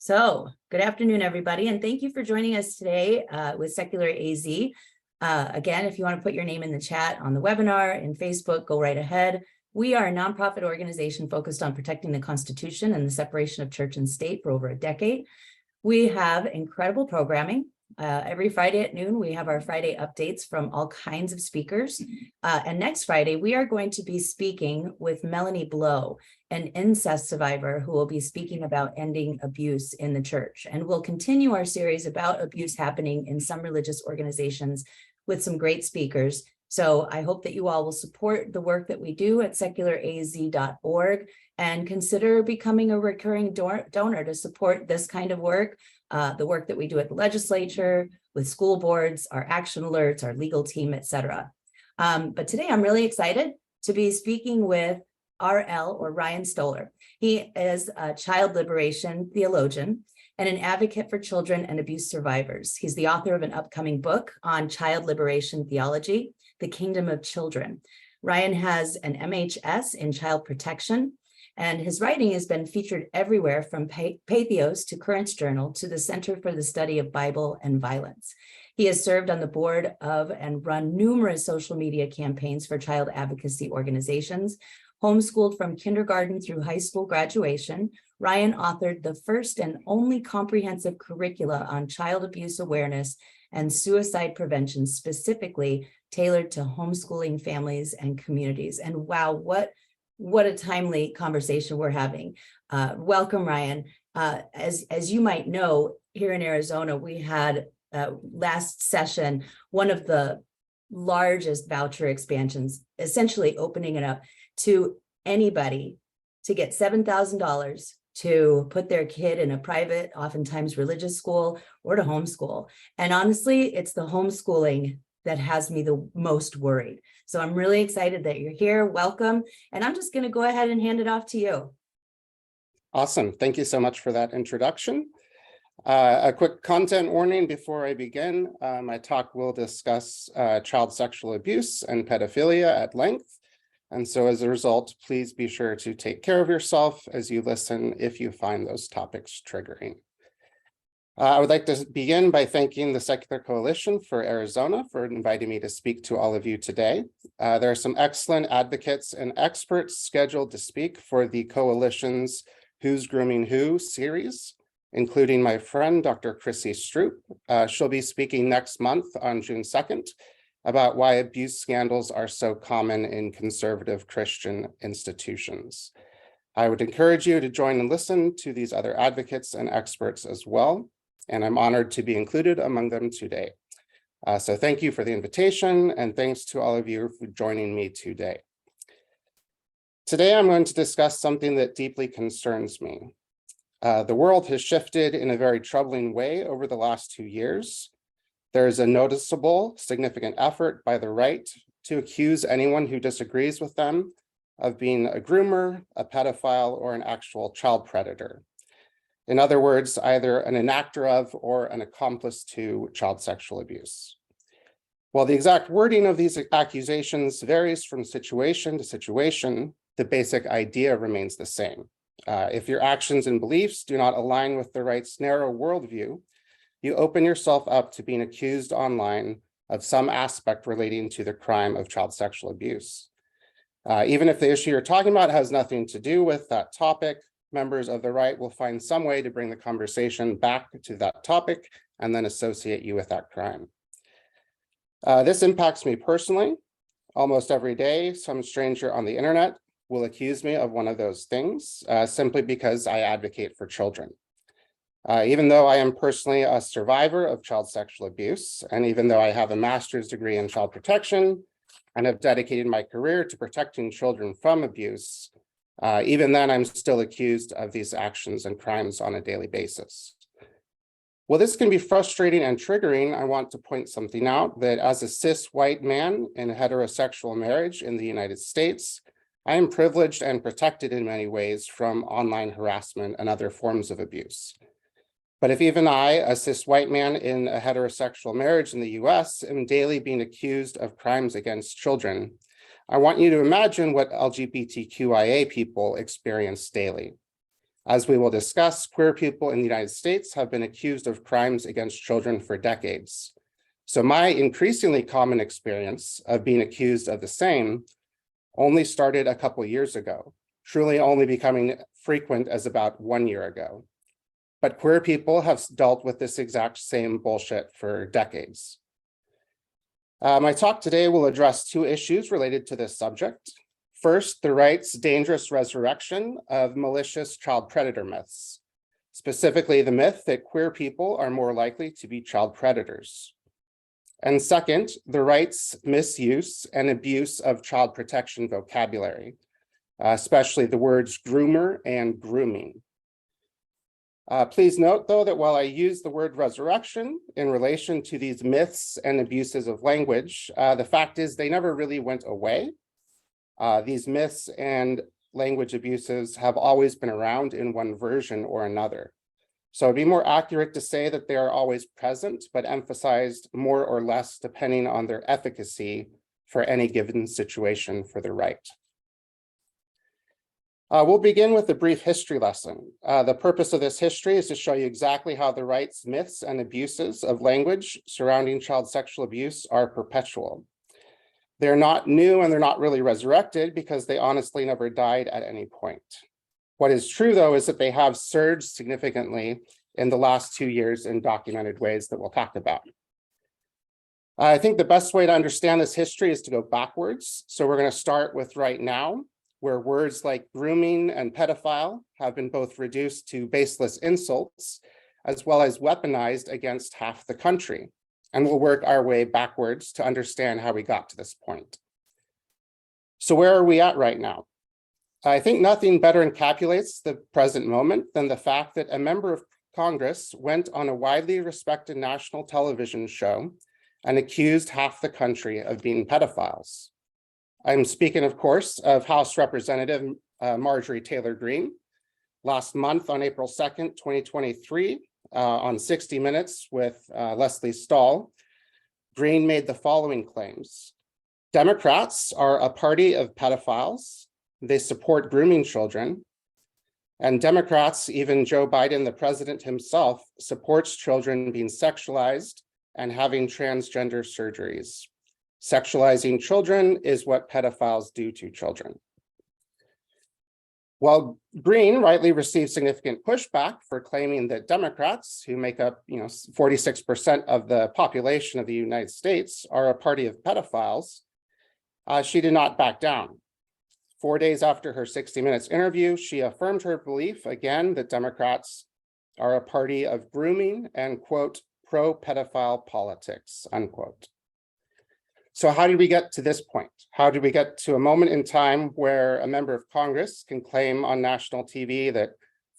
So, good afternoon, everybody, and thank you for joining us today with Secular AZ. Again, if you want to put your name in the chat on the webinar and Facebook, go right ahead. We are a nonprofit organization focused on protecting the Constitution and the separation of church and state for over a decade. We have incredible programming. Every Friday at noon, we have our Friday updates from all kinds of speakers. And next Friday, we are going to be speaking with Melanie Blow, an incest survivor who will be speaking about ending abuse in the church. And we'll continue our series about abuse happening in some religious organizations with some great speakers. So I hope that you all will support the work that we do at secularaz.org and consider becoming a recurring donor to support this kind of work, the work that we do at the legislature, with school boards, our action alerts, our legal team, etc. But today I'm really excited to be speaking with RL, or Ryan Stollar. He is a child liberation theologian and an advocate for children and abuse survivors. He's the author of an upcoming book on child liberation theology, The Kingdom of Children. Ryan has an MHS in child protection, and his writing has been featured everywhere from Pathos to Currents Journal to the Center for the Study of Bible and Violence. He has served on the board of and run numerous social media campaigns for child advocacy organizations. Homeschooled from kindergarten through high school graduation, Ryan authored the first and only comprehensive curricula on child abuse awareness and suicide prevention, specifically tailored to homeschooling families and communities. And wow, what a timely conversation we're having. Welcome, Ryan. As you might know, here in Arizona, we had last session one of the largest voucher expansions, essentially opening it up to anybody to get $7,000 to put their kid in a private, oftentimes religious school, or to homeschool. And honestly, it's the homeschooling that has me the most worried. So I'm really excited that you're here. Welcome. And I'm just going to go ahead and hand it off to you. Awesome. Thank you so much for that introduction. A quick content warning before I begin. My talk will discuss child sexual abuse and pedophilia at length. And so as a result, please be sure to take care of yourself as you listen if you find those topics triggering. I would like to begin by thanking the Secular Coalition for Arizona for inviting me to speak to all of you today. There are some excellent advocates and experts scheduled to speak for the coalition's Who's Grooming Who series, including my friend, Dr. Chrissy Stroop. She'll be speaking next month on June 2nd about why abuse scandals are so common in conservative Christian institutions. I would encourage you to join and listen to these other advocates and experts as well, and I'm honored to be included among them today. So thank you for the invitation, and thanks to all of you for joining me today. Today, I'm going to discuss something that deeply concerns me. The world has shifted in a very troubling way over the last 2 years. There is a noticeable, significant effort by the right to accuse anyone who disagrees with them of being a groomer, a pedophile, or an actual child predator. In other words, either an enactor of or an accomplice to child sexual abuse. While the exact wording of these accusations varies from situation to situation, the basic idea remains the same. If your actions and beliefs do not align with the right's narrow worldview, you open yourself up to being accused online of some aspect relating to the crime of child sexual abuse. Even if the issue you're talking about has nothing to do with that topic, members of the right will find some way to bring the conversation back to that topic and then associate you with that crime. This impacts me personally. Almost every day, some stranger on the internet will accuse me of one of those things simply because I advocate for children. Even though I am personally a survivor of child sexual abuse, and even though I have a master's degree in child protection and have dedicated my career to protecting children from abuse, even then I'm still accused of these actions and crimes on a daily basis. While this can be frustrating and triggering, I want to point something out that as a cis white man in a heterosexual marriage in the United States, I am privileged and protected in many ways from online harassment and other forms of abuse. But if even I, a cis white man in a heterosexual marriage in the US, am daily being accused of crimes against children, I want you to imagine what LGBTQIA people experience daily. As we will discuss, queer people in the United States have been accused of crimes against children for decades. So my increasingly common experience of being accused of the same only started a couple years ago, truly only becoming frequent as about 1 year ago. But queer people have dealt with this exact same bullshit for decades. My talk today will address two issues related to this subject. First, the right's dangerous resurrection of malicious child predator myths, specifically the myth that queer people are more likely to be child predators. And second, the right's misuse and abuse of child protection vocabulary, especially the words groomer and grooming. Please note, though, that while I use the word resurrection in relation to these myths and abuses of language, the fact is they never really went away. These myths and language abuses have always been around in one version or another. So it'd be more accurate to say that they are always present, but emphasized more or less depending on their efficacy for any given situation for the right. We'll begin with a brief history lesson. The purpose of this history is to show you exactly how the right's myths and abuses of language surrounding child sexual abuse are perpetual. They're not new and they're not really resurrected because they honestly never died at any point. What is true, though, is that they have surged significantly in the last 2 years in documented ways that we'll talk about. I think the best way to understand this history is to go backwards. So we're going to start with right now, where words like grooming and pedophile have been both reduced to baseless insults, as well as weaponized against half the country. And we'll work our way backwards to understand how we got to this point. So where are we at right now? I think nothing better encapsulates the present moment than the fact that a member of Congress went on a widely respected national television show and accused half the country of being pedophiles. I'm speaking, of course, of House Representative Marjorie Taylor Greene. Last month on April 2nd, 2023, on 60 Minutes with Leslie Stahl, Greene made the following claims. Democrats are a party of pedophiles. They support grooming children. And Democrats, even Joe Biden, the president himself, supports children being sexualized and having transgender surgeries. Sexualizing children is what pedophiles do to children. While Greene rightly received significant pushback for claiming that Democrats, who make up 46% of the population of the United States, are a party of pedophiles, she did not back down. 4 days after her 60 Minutes interview, she affirmed her belief again that Democrats are a party of grooming and, quote, pro-pedophile politics, unquote. So how did we get to this point? How did we get to a moment in time where a member of Congress can claim on national TV that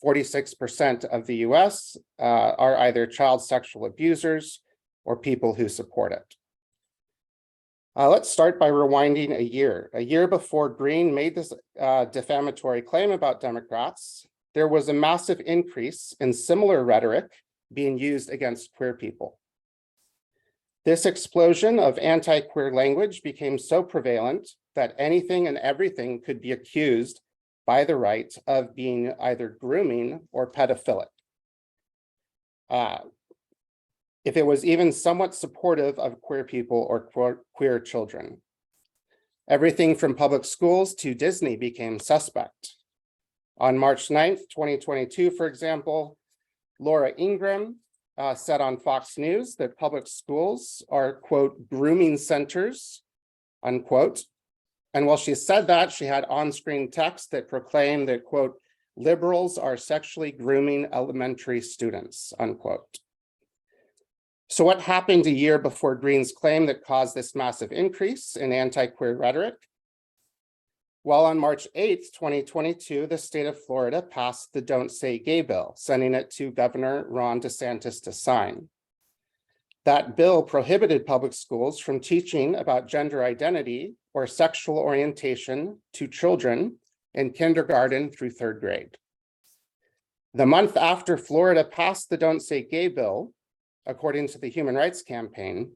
46% of the US are either child sexual abusers or people who support it? Let's start by rewinding a year before Greene made this defamatory claim about Democrats. There was a massive increase in similar rhetoric being used against queer people. This explosion of anti-queer language became so prevalent that anything and everything could be accused by the right of being either grooming or pedophilic. If it was even somewhat supportive of queer people or queer children. Everything from public schools to Disney became suspect. On March 9th, 2022, for example, Laura Ingraham said on Fox News that public schools are, quote, grooming centers, unquote. And while she said that, she had on-screen text that proclaimed that, quote, liberals are sexually grooming elementary students, unquote. So what happened a year before Greene's claim that caused this massive increase in anti-queer rhetoric? Well, on March 8th, 2022, the state of Florida passed the Don't Say Gay bill, sending it to Governor Ron DeSantis to sign. That bill prohibited public schools from teaching about gender identity or sexual orientation to children in kindergarten through 3rd grade. The month after Florida passed the Don't Say Gay bill, according to the Human Rights Campaign,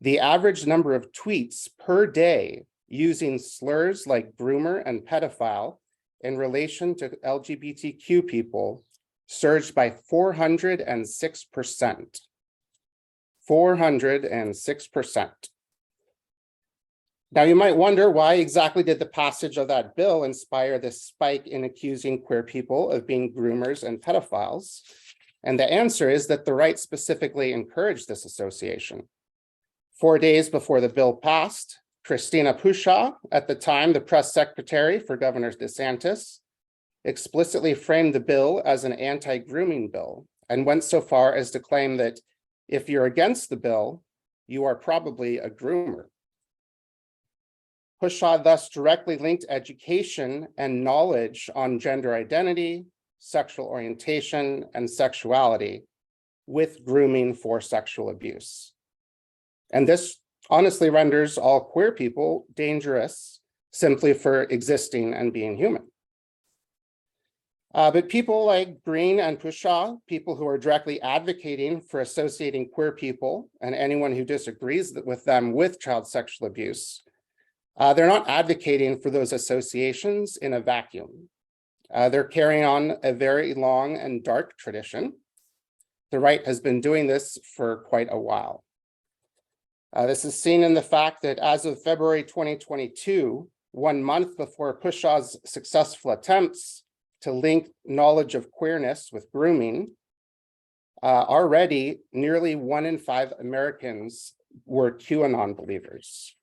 the average number of tweets per day using slurs like groomer and pedophile in relation to LGBTQ people surged by 406%. 406%. Now, you might wonder, why exactly did the passage of that bill inspire this spike in accusing queer people of being groomers and pedophiles? And the answer is that the right specifically encouraged this association. 4 days before the bill passed, Christina Pushaw, at the time the press secretary for Governor DeSantis, explicitly framed the bill as an anti-grooming bill and went so far as to claim that if you're against the bill, you are probably a groomer. Pushaw thus directly linked education and knowledge on gender identity, sexual orientation, and sexuality with grooming for sexual abuse. And this honestly renders all queer people dangerous simply for existing and being human. But people like Green and Pushaw, people who are directly advocating for associating queer people and anyone who disagrees with them with child sexual abuse, they're not advocating for those associations in a vacuum. They're carrying on a very long and dark tradition. The right has been doing this for quite a while. This is seen in the fact that as of February 2022, 1 month before Pushaw's successful attempts to link knowledge of queerness with grooming, already nearly 1 in 5 Americans were QAnon believers.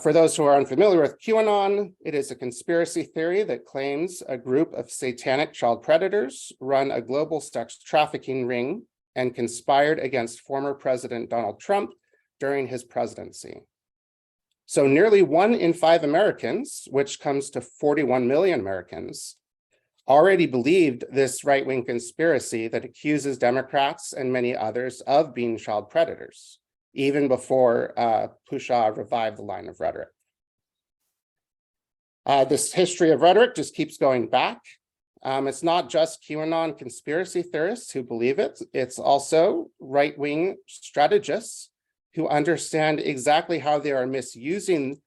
For those who are unfamiliar with QAnon, it is a conspiracy theory that claims a group of satanic child predators run a global sex trafficking ring and conspired against former President Donald Trump during his presidency. So nearly 1 in 5 Americans, which comes to 41 million Americans, already believed this right-wing conspiracy that accuses Democrats and many others of being child predators, even before Pushaw revived the line of rhetoric. This history of rhetoric just keeps going back. It's not just QAnon conspiracy theorists who believe it. It's also right-wing strategists who understand exactly how they are misusing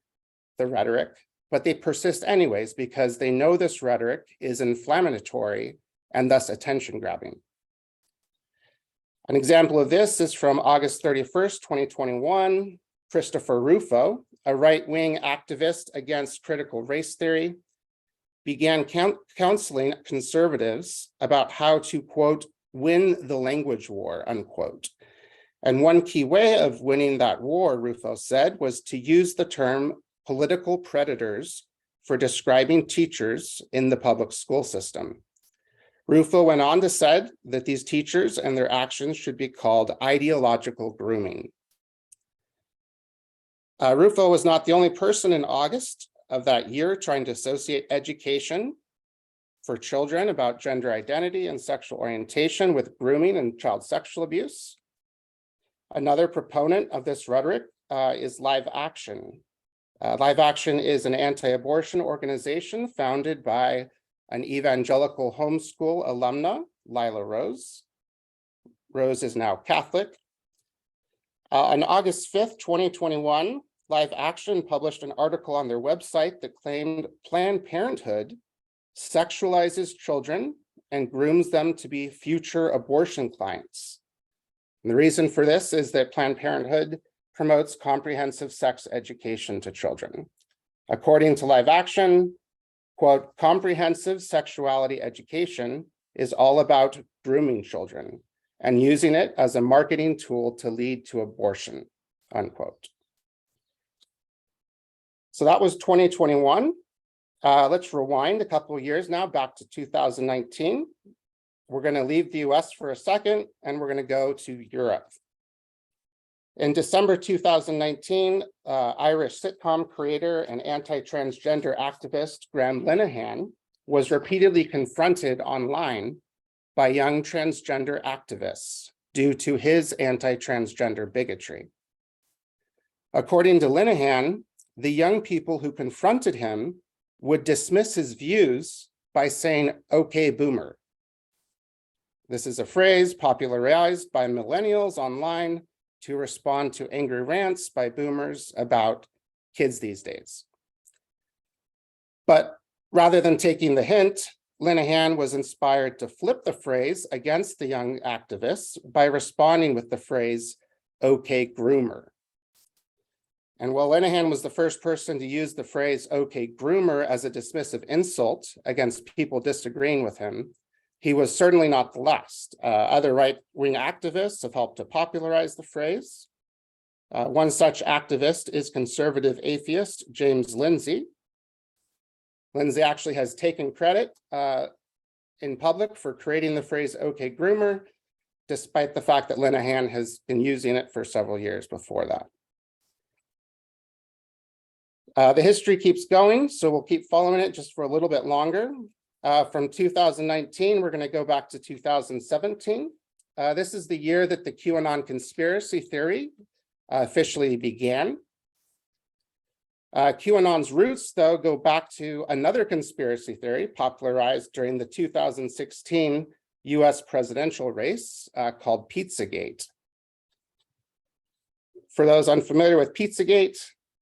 the rhetoric, but they persist anyways because they know this rhetoric is inflammatory and thus attention-grabbing. An example of this is from August 31st, 2021. Christopher Rufo, a right-wing activist against critical race theory, began counseling conservatives about how to, quote, win the language war, unquote. And one key way of winning that war, Rufo said, was to use the term political predators for describing teachers in the public school system. Rufo went on to say that these teachers and their actions should be called ideological grooming. Rufo was not the only person in August of that year trying to associate education for children about gender identity and sexual orientation with grooming and child sexual abuse. Another proponent of this rhetoric is Live Action. Live Action is an anti-abortion organization founded by an evangelical homeschool alumna, Lila Rose. Rose is now Catholic. On August 5th, 2021, Live Action published an article on their website that claimed Planned Parenthood sexualizes children and grooms them to be future abortion clients. And the reason for this is that Planned Parenthood promotes comprehensive sex education to children. According to Live Action, quote, comprehensive sexuality education is all about grooming children and using it as a marketing tool to lead to abortion, unquote. So that was 2021. Let's rewind a couple of years now back to 2019. We're going to leave the US for a second, and we're going to go to Europe. In December 2019, Irish sitcom creator and anti-transgender activist Graham Linehan was repeatedly confronted online by young transgender activists due to his anti-transgender bigotry. According to Linehan, the young people who confronted him would dismiss his views by saying, "Okay, boomer." This is a phrase popularized by millennials online to respond to angry rants by boomers about kids these days. But Rather than taking the hint, Linehan was inspired to flip the phrase against the young activists by responding with the phrase, "Okay, groomer." And while Linehan was the first person to use the phrase, "Okay, groomer," as a dismissive insult against people disagreeing with him, he was certainly not the last. Other right-wing activists have helped to popularize the phrase. One such activist is conservative atheist James Lindsay. Lindsay actually has taken credit in public for creating the phrase "okay, groomer," despite the fact that Linehan has been using it for several years before that. The history keeps going, so we'll keep following it just for a little bit longer. From 2019, we're going to go back to 2017. This is the year that the QAnon conspiracy theory officially began. QAnon's roots, though, go back to another conspiracy theory popularized during the 2016 US presidential race called Pizzagate. For those unfamiliar with Pizzagate,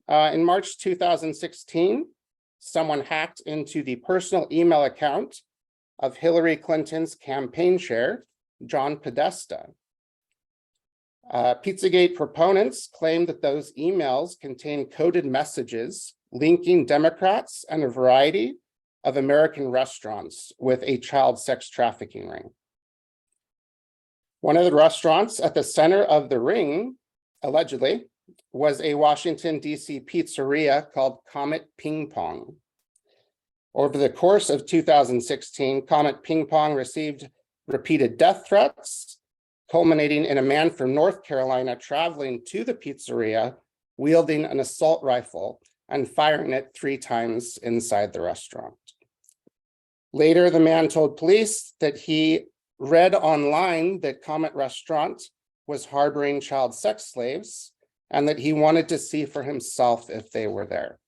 in March 2016, someone hacked into the personal email account of Hillary Clinton's campaign chair, John Podesta. Pizzagate proponents claim that those emails contain coded messages linking Democrats and a variety of American restaurants with a child sex trafficking ring. One of the restaurants at the center of the ring, allegedly, was a Washington, D.C. pizzeria called Comet Ping Pong. Over the course of 2016, Comet Ping Pong received repeated death threats, culminating in a man from North Carolina traveling to the pizzeria, wielding an assault rifle and firing it 3 times inside the restaurant. Later, the man told police that he read online that Comet Restaurant was harboring child sex slaves and that he wanted to see for himself if they were there.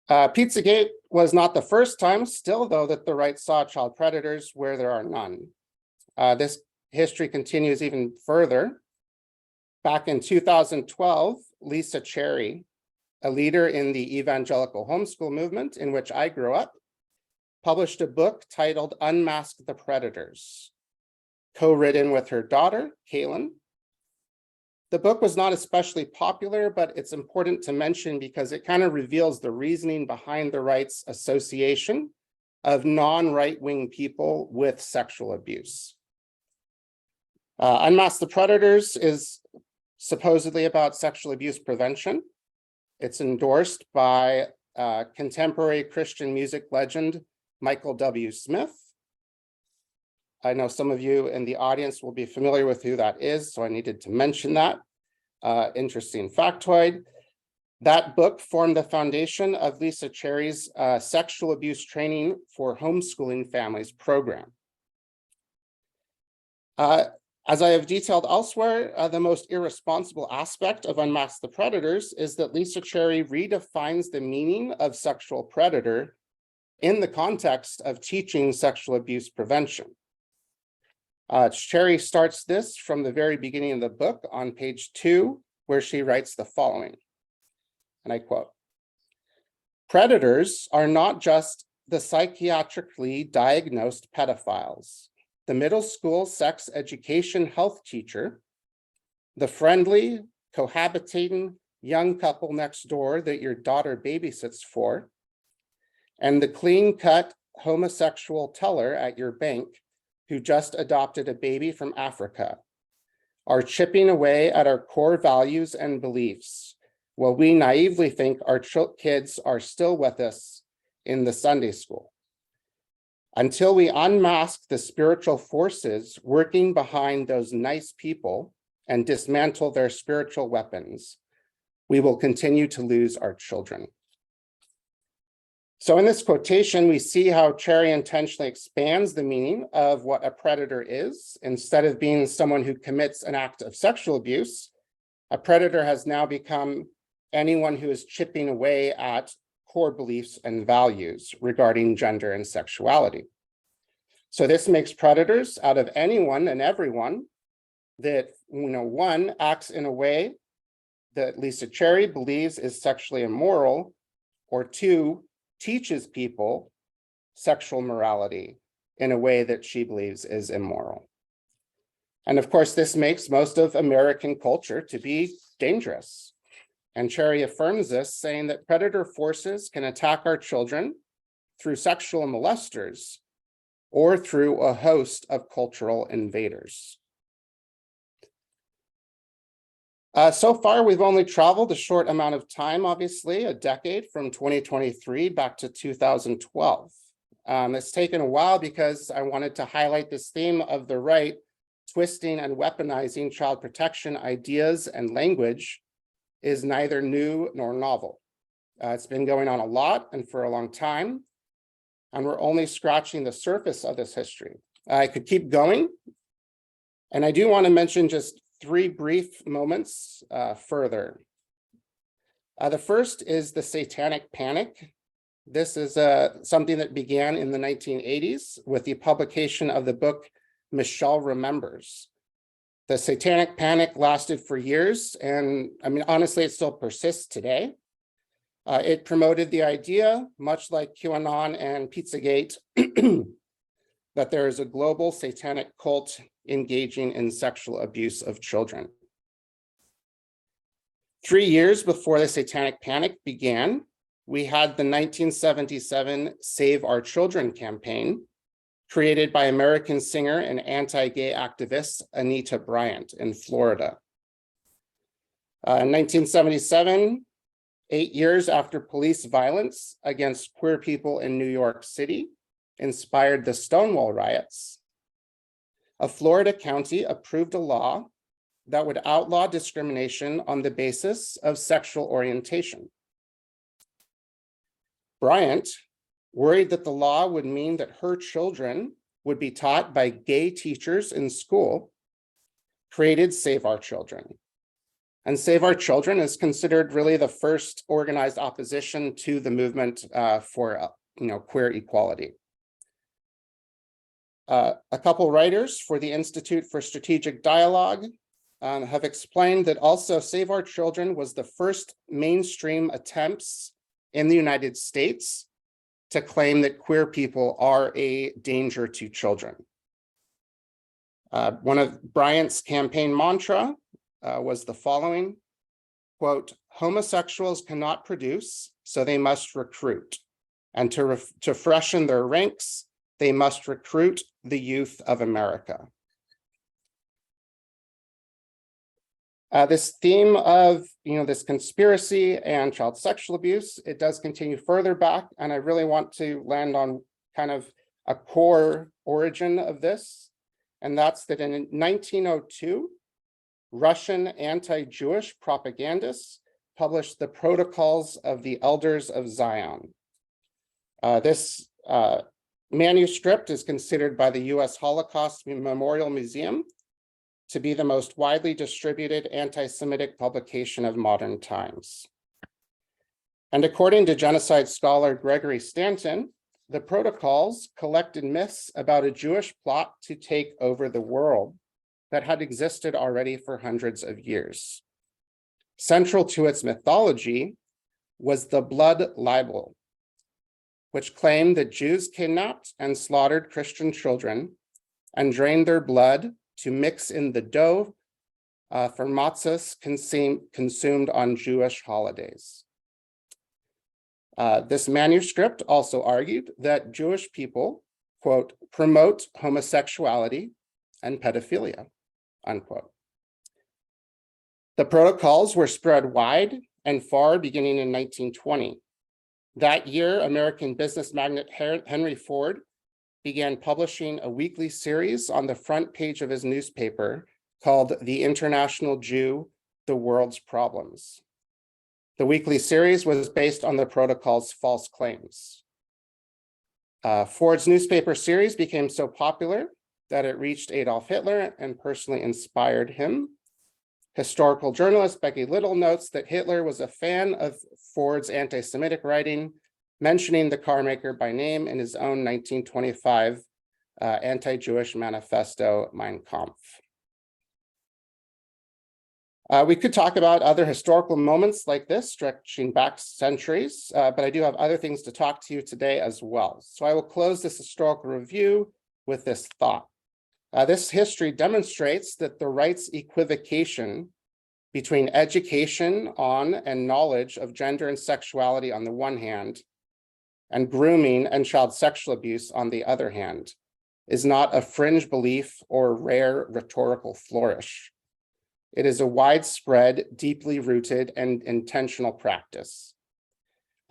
Pizzagate was not the first time, still, though, that the right saw child predators where there are none. This history continues even further. Back in 2012, Lisa Cherry, a leader in the evangelical homeschool movement in which I grew up, published a book titled "Unmask the Predators," co-written with her daughter, Kaylin. The book was not especially popular, but it's important to mention because it kind of reveals the reasoning behind the right's association of non-right-wing people with sexual abuse. Unmask the Predators is supposedly about sexual abuse prevention. It's endorsed by contemporary Christian music legend Michael W. Smith. I know some of you in the audience will be familiar with who that is, so I needed to mention that. Interesting factoid. That book formed the foundation of Lisa Cherry's sexual abuse training for homeschooling families program. As I have detailed elsewhere, the most irresponsible aspect of Unmask the Predators is that Lisa Cherry redefines the meaning of sexual predator in the context of teaching sexual abuse prevention. Cherry starts this from the very beginning of the book on page 2, where she writes the following, and I quote, "Predators are not just the psychiatrically diagnosed pedophiles, the middle school sex education health teacher, the friendly, cohabitating young couple next door that your daughter babysits for, and the clean-cut homosexual teller at your bank who just adopted a baby from Africa, are chipping away at our core values and beliefs, while we naively think our kids are still with us in the Sunday school. Until we unmask the spiritual forces working behind those nice people and dismantle their spiritual weapons, we will continue to lose our children." So in this quotation, we see how Cherry intentionally expands the meaning of what a predator is. Instead of being someone who commits an act of sexual abuse, a predator has now become anyone who is chipping away at core beliefs and values regarding gender and sexuality. So this makes predators out of anyone and everyone that, one, acts in a way that Lisa Cherry believes is sexually immoral, or 2, teaches people sexual morality in a way that she believes is immoral. And of course, this makes most of American culture to be dangerous. And Cherry affirms this, saying that predator forces can attack our children through sexual molesters or through a host of cultural invaders. So far, we've only traveled a short amount of time, obviously, a decade from 2023 back to 2012. It's taken a while because I wanted to highlight this theme of the right twisting and weaponizing child protection ideas and language is neither new nor novel. It's been going on a lot and for a long time, and we're only scratching the surface of this history. I could keep going, and I do want to mention just 3 brief moments further. The first is the Satanic Panic. This is something that began in the 1980s with the publication of the book Michelle Remembers. The Satanic Panic lasted for years, and I mean, honestly, it still persists today. It promoted the idea, much like QAnon and Pizzagate, that there is a global satanic cult engaging in sexual abuse of children. 3 years before the Satanic Panic began, we had the 1977 Save Our Children campaign, created by American singer and anti-gay activist Anita Bryant in Florida. In 1977, 8 years after police violence against queer people in New York City inspired the Stonewall riots, a Florida county approved a law that would outlaw discrimination on the basis of sexual orientation. Bryant, worried that the law would mean that her children would be taught by gay teachers in school, created Save Our Children. And Save Our Children is considered really the first organized opposition to the movement for queer equality. A couple writers for the Institute for Strategic Dialogue have explained that also Save Our Children was the first mainstream attempts in the United States to claim that queer people are a danger to children. One of Bryant's campaign mantra was the following, quote, "Homosexuals cannot produce, so they must recruit. And to freshen their ranks, they must recruit the youth of America." This theme of this conspiracy and child sexual abuse, it does continue further back, and I really want to land on kind of a core origin of this, and that's that in 1902, Russian anti-Jewish propagandists published the Protocols of the Elders of Zion. This manuscript is considered by the US Holocaust Memorial Museum to be the most widely distributed anti-Semitic publication of modern times. And according to genocide scholar Gregory Stanton, the protocols collected myths about a Jewish plot to take over the world that had existed already for hundreds of years. Central to its mythology was the blood libel, which claimed that Jews kidnapped and slaughtered Christian children and drained their blood to mix in the dough for matzahs consumed on Jewish holidays. This manuscript also argued that Jewish people, quote, promote homosexuality and pedophilia, unquote. The protocols were spread wide and far beginning in 1920. That year, American business magnate Henry Ford began publishing a weekly series on the front page of his newspaper called The International Jew, The World's Problems. The weekly series was based on the protocol's false claims. Ford's newspaper series became so popular that it reached Adolf Hitler and personally inspired him. Historical journalist Becky Little notes that Hitler was a fan of Ford's anti-Semitic writing, mentioning the car maker by name in his own 1925 anti-Jewish manifesto, Mein Kampf. We could talk about other historical moments like this, stretching back centuries, but I do have other things to talk to you today as well. So I will close this historical review with this thought. This history demonstrates that the right's equivocation between education on and knowledge of gender and sexuality on the one hand, and grooming and child sexual abuse on the other hand, is not a fringe belief or rare rhetorical flourish. It is a widespread, deeply rooted, and intentional practice.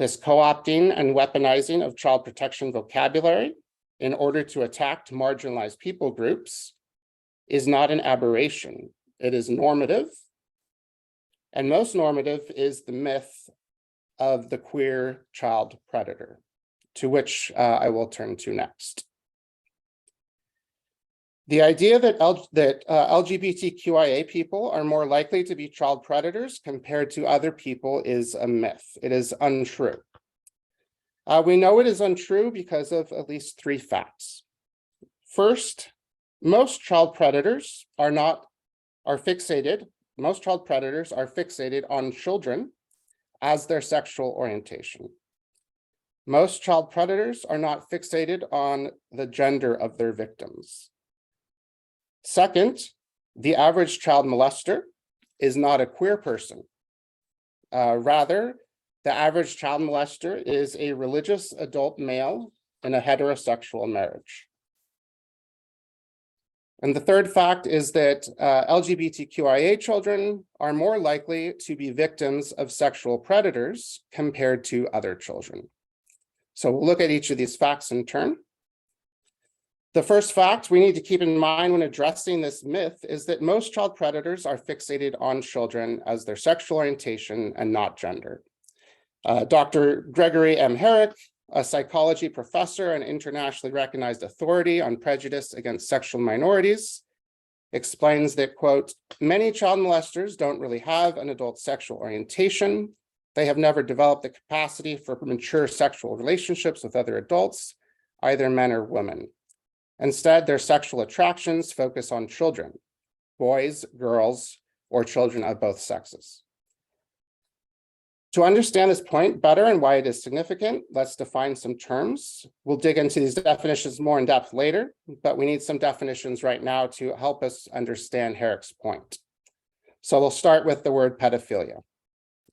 This co-opting and weaponizing of child protection vocabulary in order to attack marginalized people groups is not an aberration. It is normative. And most normative is the myth of the queer child predator, to which I will turn to next. The idea that LGBTQIA people are more likely to be child predators compared to other people is a myth. It is untrue. We know it is untrue because of at least 3 facts. First, most child predators are fixated on children as their sexual orientation. Most child predators are not fixated on the gender of their victims. Second, the average child molester is not a queer person. Rather, the average child molester is a religious adult male in a heterosexual marriage. And the third fact is that LGBTQIA children are more likely to be victims of sexual predators compared to other children. So we'll look at each of these facts in turn. The first fact we need to keep in mind when addressing this myth is that most child predators are fixated on children as their sexual orientation and not gender. Dr. Gregory M. Herrick, a psychology professor and internationally recognized authority on prejudice against sexual minorities, explains that, quote, many child molesters don't really have an adult sexual orientation. They have never developed the capacity for mature sexual relationships with other adults, either men or women. Instead, their sexual attractions focus on children, boys, girls, or children of both sexes. To understand this point better and why it is significant, let's define some terms. We'll dig into these definitions more in depth later, but we need some definitions right now to help us understand Herrick's point. So we'll start with the word pedophilia.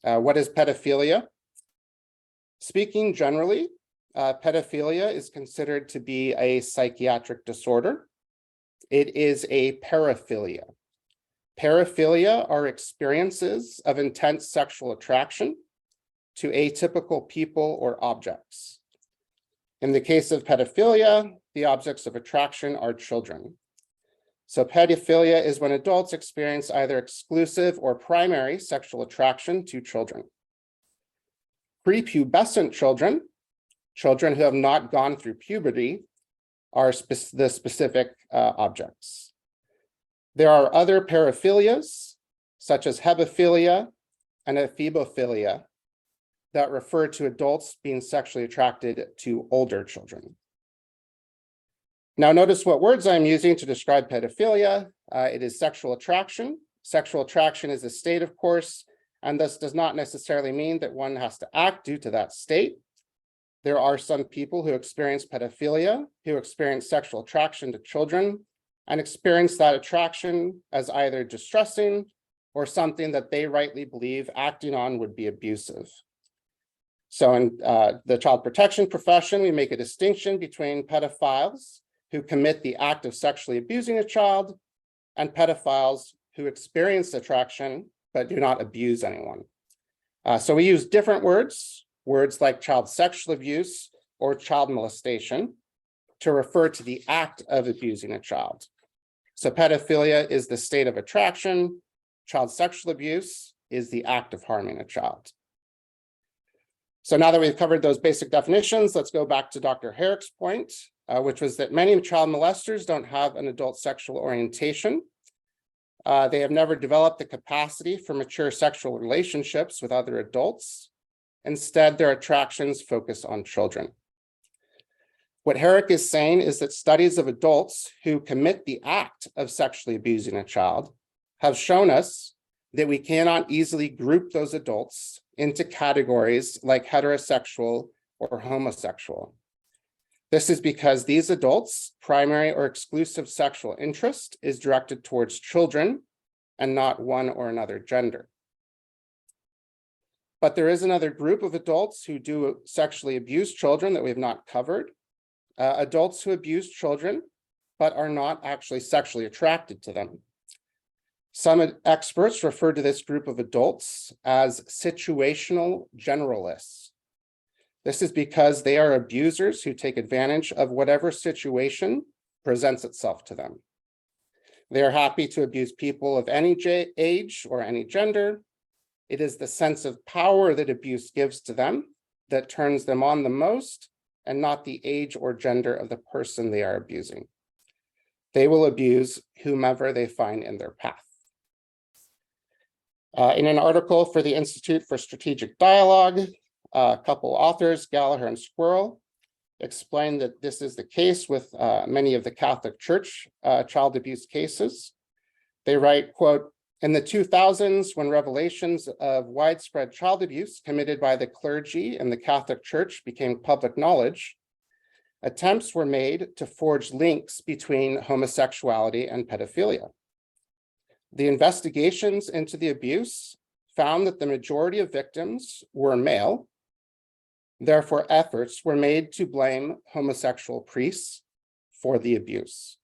What is pedophilia? Speaking generally, pedophilia is considered to be a psychiatric disorder. It is a paraphilia. Paraphilia are experiences of intense sexual attraction to atypical people or objects. In the case of pedophilia, the objects of attraction are children. So pedophilia is when adults experience either exclusive or primary sexual attraction to children. Prepubescent children, children who have not gone through puberty, are the specific objects. There are other paraphilias, such as hebephilia and ephebophilia, that refer to adults being sexually attracted to older children. Now, notice what words I'm using to describe pedophilia. It is sexual attraction. Sexual attraction is a state, of course, and this does not necessarily mean that one has to act due to that state. There are some people who experience pedophilia, who experience sexual attraction to children, and experience that attraction as either distressing or something that they rightly believe acting on would be abusive. So in the child protection profession, we make a distinction between pedophiles who commit the act of sexually abusing a child and pedophiles who experience attraction but do not abuse anyone. So we use different words like child sexual abuse or child molestation to refer to the act of abusing a child. So pedophilia is the state of attraction. Child sexual abuse is the act of harming a child. So now that we've covered those basic definitions, let's go back to Dr. Herrick's point, which was that many child molesters don't have an adult sexual orientation. They have never developed the capacity for mature sexual relationships with other adults. Instead, their attractions focus on children. What Herrick is saying is that studies of adults who commit the act of sexually abusing a child have shown us that we cannot easily group those adults into categories like heterosexual or homosexual. This is because these adults' primary or exclusive sexual interest is directed towards children and not one or another gender. But there is another group of adults who do sexually abuse children that we've not covered. Adults who abuse children, but are not actually sexually attracted to them. Some experts refer to this group of adults as situational generalists. This is because they are abusers who take advantage of whatever situation presents itself to them. They are happy to abuse people of any age or any gender. It is the sense of power that abuse gives to them that turns them on the most, and not the age or gender of the person they are abusing. They will abuse whomever they find in their path. In an article for the Institute for Strategic Dialogue, a couple authors, Gallagher and Squirrel, explain that this is the case with many of the Catholic Church child abuse cases. They write, quote, "In the 2000s, when revelations of widespread child abuse committed by the clergy in the Catholic Church became public knowledge, attempts were made to forge links between homosexuality and pedophilia. The investigations into the abuse found that the majority of victims were male. Therefore, efforts were made to blame homosexual priests for the abuse.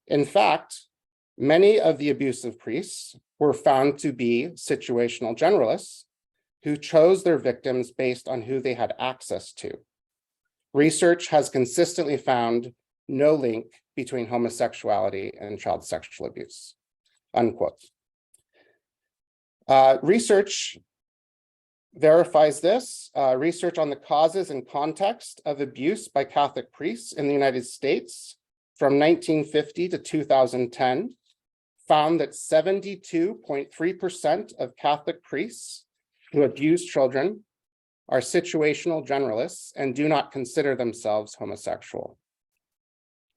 In fact, many of the abusive priests were found to be situational generalists who chose their victims based on who they had access to. Research has consistently found no link between homosexuality and child sexual abuse," unquote. Research verifies this. Research on the causes and context of abuse by Catholic priests in the United States from 1950 to 2010 found that 72.3% of Catholic priests who abuse children are situational generalists and do not consider themselves homosexual.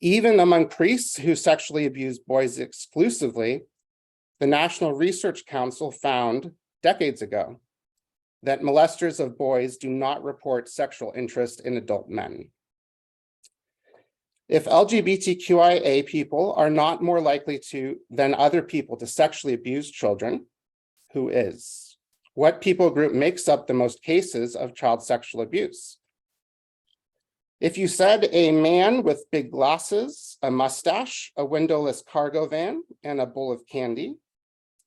Even among priests who sexually abuse boys exclusively, the National Research Council found decades ago that molesters of boys do not report sexual interest in adult men. If LGBTQIA people are not more likely than other people to sexually abuse children, who is? What people group makes up the most cases of child sexual abuse? If you said a man with big glasses, a mustache, a windowless cargo van, and a bowl of candy,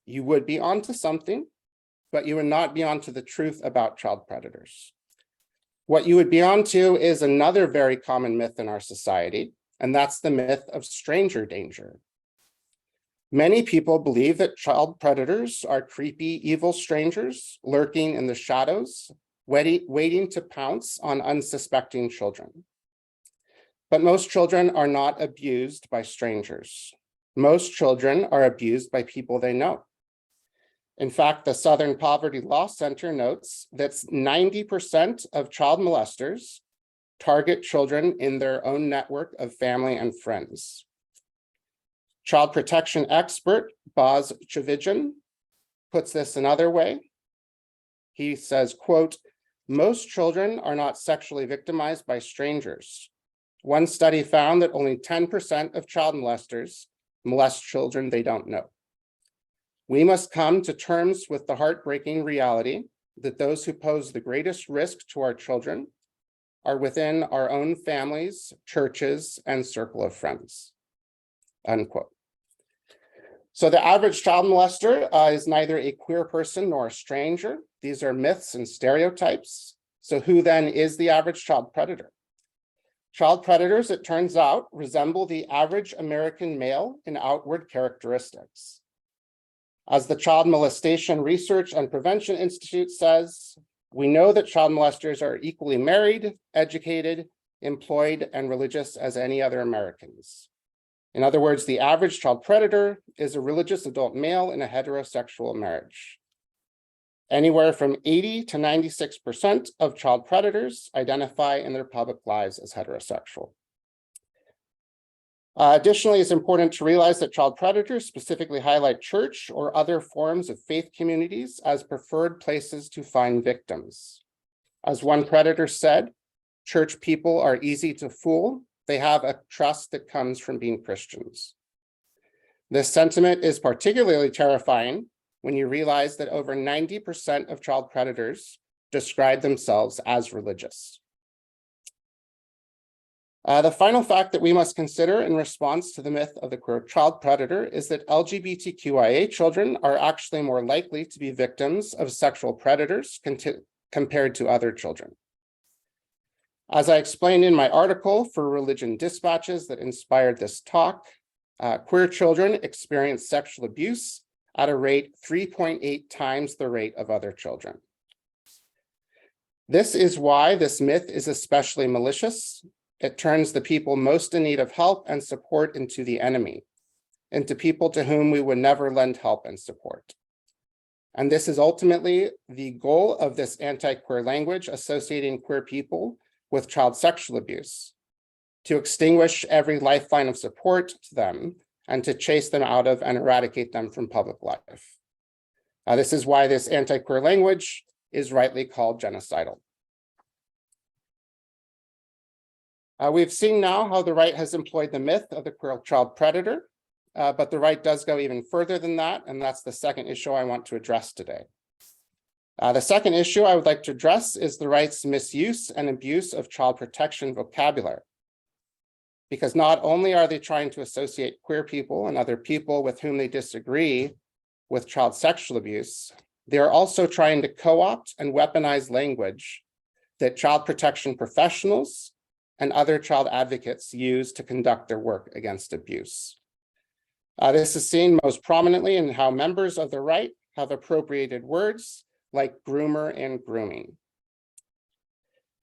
you would be onto something, but you would not be onto the truth about child predators. What you would be onto is another very common myth in our society, and that's the myth of stranger danger. Many people believe that child predators are creepy, evil strangers lurking in the shadows, waiting to pounce on unsuspecting children. But most children are not abused by strangers. Most children are abused by people they know. In fact, the Southern Poverty Law Center notes that 90% of child molesters target children in their own network of family and friends. Child protection expert Boz Chivijan puts this another way. He says, quote, "Most children are not sexually victimized by strangers. One study found that only 10% of child molesters molest children they don't know. We must come to terms with the heartbreaking reality that those who pose the greatest risk to our children are within our own families, churches, and circle of friends," unquote. So the average child molester is neither a queer person nor a stranger. These are myths and stereotypes. So who then is the average child predator? Child predators, it turns out, resemble the average American male in outward characteristics. As the Child Molestation Research and Prevention Institute says, we know that child molesters are equally married, educated, employed, and religious as any other Americans. In other words, the average child predator is a religious adult male in a heterosexual marriage. Anywhere from 80 to 96% of child predators identify in their public lives as heterosexual. Additionally, it's important to realize that child predators specifically highlight church or other forms of faith communities as preferred places to find victims. As one predator said, church people are easy to fool. They have a trust that comes from being Christians. This sentiment is particularly terrifying when you realize that over 90% of child predators describe themselves as religious. The final fact that we must consider in response to the myth of the queer child predator is that LGBTQIA children are actually more likely to be victims of sexual predators compared to other children. As I explained in my article for Religion Dispatches that inspired this talk, queer children experience sexual abuse at a rate 3.8 times the rate of other children. This is why this myth is especially malicious. It turns the people most in need of help and support into the enemy, into people to whom we would never lend help and support. And this is ultimately the goal of this anti-queer language associating queer people with child sexual abuse, to extinguish every lifeline of support to them and to chase them out of and eradicate them from public life. This is why this anti-queer language is rightly called genocidal. We've seen now how the right has employed the myth of the queer child predator, but the right does go even further than that, and that's the second issue I want to address today. The second issue I would like to address is the right's misuse and abuse of child protection vocabulary. Because not only are they trying to associate queer people and other people with whom they disagree with child sexual abuse, they are also trying to co-opt and weaponize language that child protection professionals and other child advocates use to conduct their work against abuse. This is seen most prominently in how members of the right have appropriated words like groomer and grooming.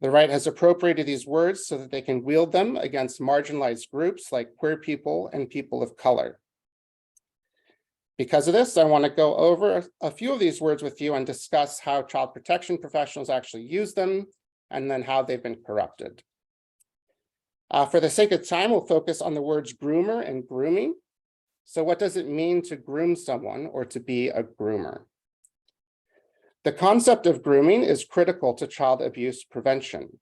The right has appropriated these words so that they can wield them against marginalized groups like queer people and people of color. Because of this, I want to go over a few of these words with you and discuss how child protection professionals actually use them and then how they've been corrupted. For the sake of time, we'll focus on the words groomer and grooming. So what does it mean to groom someone or to be a groomer? The concept of grooming is critical to child abuse prevention.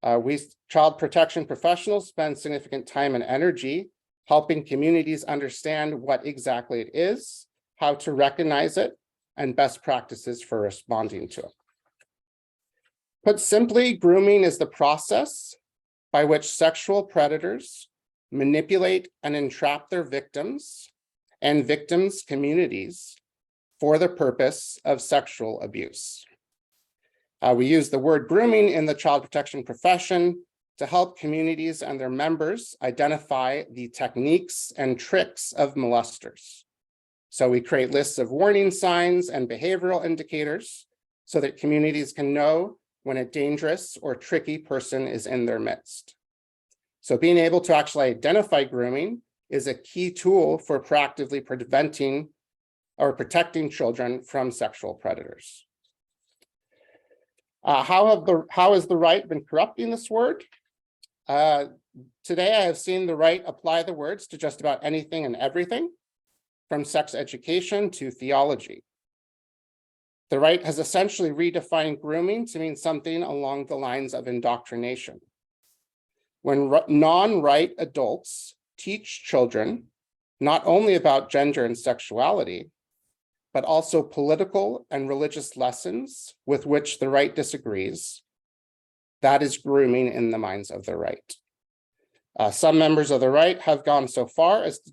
We child protection professionals spend significant time and energy helping communities understand what exactly it is, how to recognize it, and best practices for responding to it. Put simply, grooming is the process by which sexual predators manipulate and entrap their victims and victims' communities for the purpose of sexual abuse. We use the word grooming in the child protection profession to help communities and their members identify the techniques and tricks of molesters. So we create lists of warning signs and behavioral indicators so that communities can know when a dangerous or tricky person is in their midst. So being able to actually identify grooming is a key tool for proactively preventing or protecting children from sexual predators. How has the right been corrupting this word? Today, I have seen the right apply the words to just about anything and everything, from sex education to theology. The right has essentially redefined grooming to mean something along the lines of indoctrination. When non-right adults teach children not only about gender and sexuality, but also political and religious lessons with which the right disagrees, that is grooming in the minds of the right. Some members of the right have gone so far as to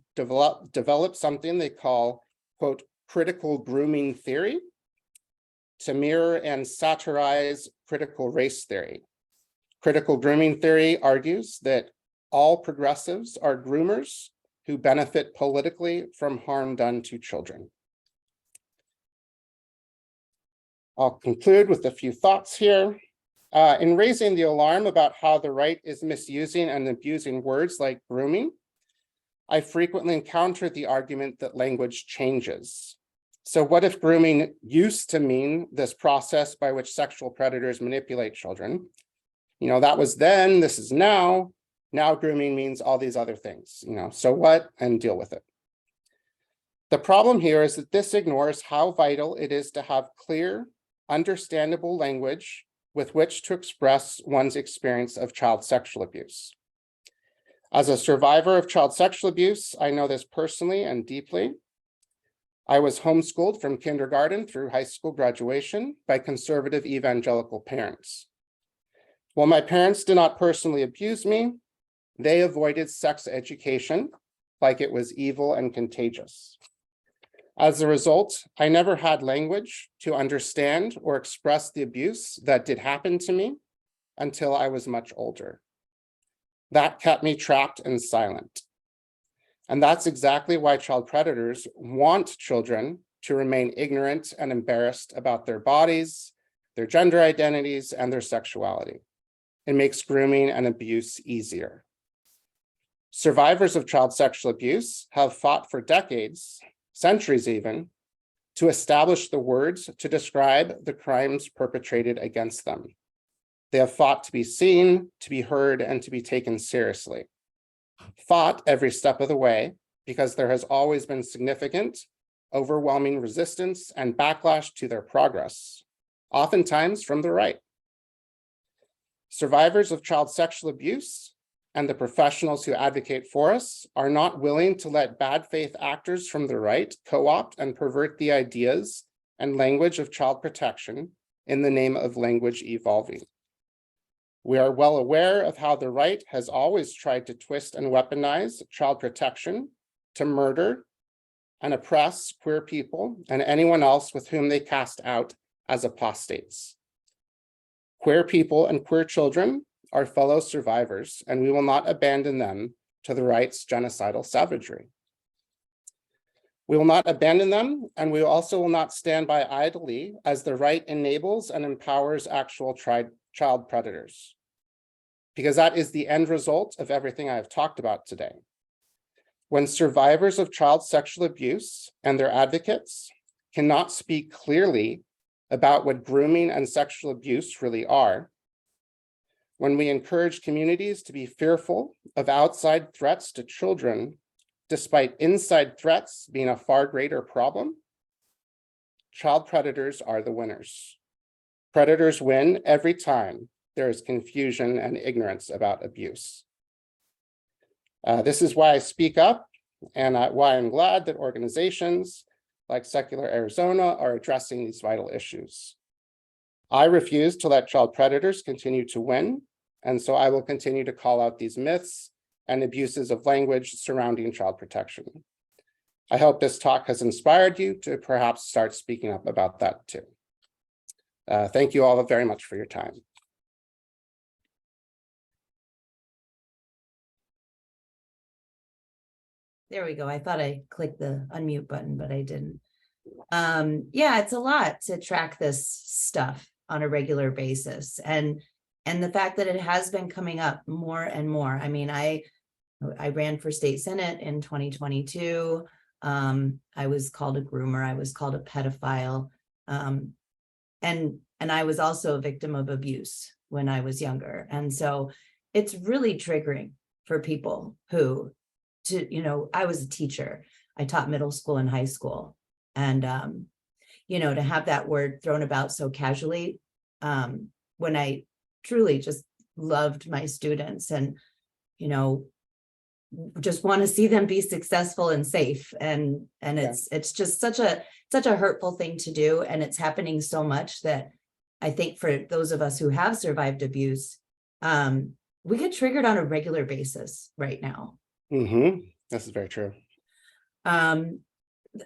develop something they call, quote, critical grooming theory, to mirror and satirize critical race theory. Critical grooming theory argues that all progressives are groomers who benefit politically from harm done to children. I'll conclude with a few thoughts here. In raising the alarm about how the right is misusing and abusing words like grooming, I frequently encounter the argument that language changes. So what if grooming used to mean this process by which sexual predators manipulate children? You know, that was then, this is now. Now grooming means all these other things, so what? And deal with it. The problem here is that this ignores how vital it is to have clear, understandable language with which to express one's experience of child sexual abuse. As a survivor of child sexual abuse, I know this personally and deeply. I was homeschooled from kindergarten through high school graduation by conservative evangelical parents. While my parents did not personally abuse me, they avoided sex education like it was evil and contagious. As a result, I never had language to understand or express the abuse that did happen to me until I was much older. That kept me trapped and silent. And that's exactly why child predators want children to remain ignorant and embarrassed about their bodies, their gender identities, and their sexuality. It makes grooming and abuse easier. Survivors of child sexual abuse have fought for decades, centuries even, to establish the words to describe the crimes perpetrated against them. They have fought to be seen, to be heard, and to be taken seriously. Fought every step of the way because there has always been significant, overwhelming resistance and backlash to their progress, oftentimes from the right. Survivors of child sexual abuse and the professionals who advocate for us are not willing to let bad faith actors from the right co-opt and pervert the ideas and language of child protection in the name of language evolving. We are well aware of how the right has always tried to twist and weaponize child protection to murder and oppress queer people and anyone else with whom they cast out as apostates. Queer people and queer children are fellow survivors, and we will not abandon them to the right's genocidal savagery. We will not abandon them, and we also will not stand by idly as the right enables and empowers actual child predators, because that is the end result of everything I have talked about today. When survivors of child sexual abuse and their advocates cannot speak clearly about what grooming and sexual abuse really are, when we encourage communities to be fearful of outside threats to children, despite inside threats being a far greater problem, child predators are the winners. Predators win every time there is confusion and ignorance about abuse. This is why I speak up and why I'm glad that organizations like Secular Arizona are addressing these vital issues. I refuse to let child predators continue to win, and so I will continue to call out these myths and abuses of language surrounding child protection. I hope this talk has inspired you to perhaps start speaking up about that too. Thank you all very much for your time. There we go. I thought I clicked the unmute button, but I didn't. Yeah, it's a lot to track this stuff on a regular basis. And the fact that it has been coming up more and more. I mean, I ran for state senate in 2022. I was called a groomer. I was called a pedophile. And I was also a victim of abuse when I was younger. And so it's really triggering for people who, I was a teacher. I taught middle school and high school. And, to have that word thrown about so casually, when I truly just loved my students and, just want to see them be successful and safe. And it's just such a hurtful thing to do. And it's happening so much that I think for those of us who have survived abuse, we get triggered on a regular basis right now. Mm-hmm. This is very true. And